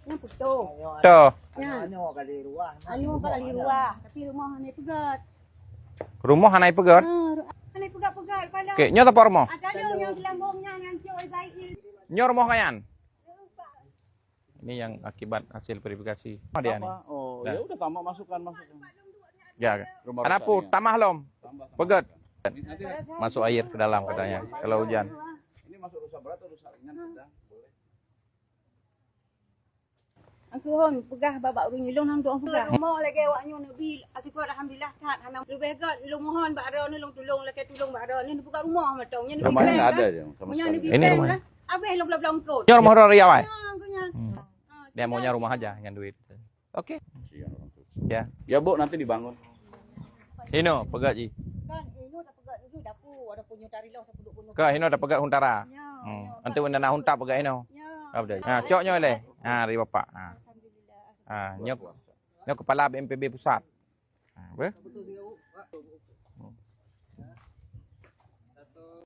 Yang putus. Tuh, Ya. Ano kali ruah. Anu kali luar. Tapi rumah ni pegat. rumah hanai pegat. Ni pegat-pegat pada. Oke, nyo apa rumah? Ada yang gelambungnya yang cuy baik. Nyo rumah kayan. Ini yang akibat hasil verifikasi. Dia nih. Oh, Nah. ya udah tamak masukkan. Ya. Rumah Anapu rusaknya. tamah lom. Pegat. Nanti Masuk air ke dalam katanya kalau hujan. ini masuk rusak berat atau rusak ringan sedang? Boleh. Aku hon pegah babak runyi long hang doang pegah. Rumah lagi awaknya nabi asyukur alhamdulillah kat hanam lebih gat long mohon bak ada ni long tolong lagi tolong bak ada ni pegat rumah matong ni. Rumahnya nggak ada ya sama Punya sekali. ni Ini rumahnya. Abeh long belakang kot. Nyo rumah Riau ay. Aku nya. Dia maunya rumah aja dengan duit. Oke. Kasihan orang tua. Ya. Ya Bu, nanti dibangun. Hino pegat ji. Kan ini dah pegat ni dapur ada punya tari lah dapur duk. Ke hino dah pegat huntara. Ya. Nanti wenda nak hunta pegat hino. Ya. Apa dah? Ha, cok nyo le. Ha, ri bapak. Ha. Alhamdulillah. Ha, nyo kepala BNPB pusat. Ha, apa?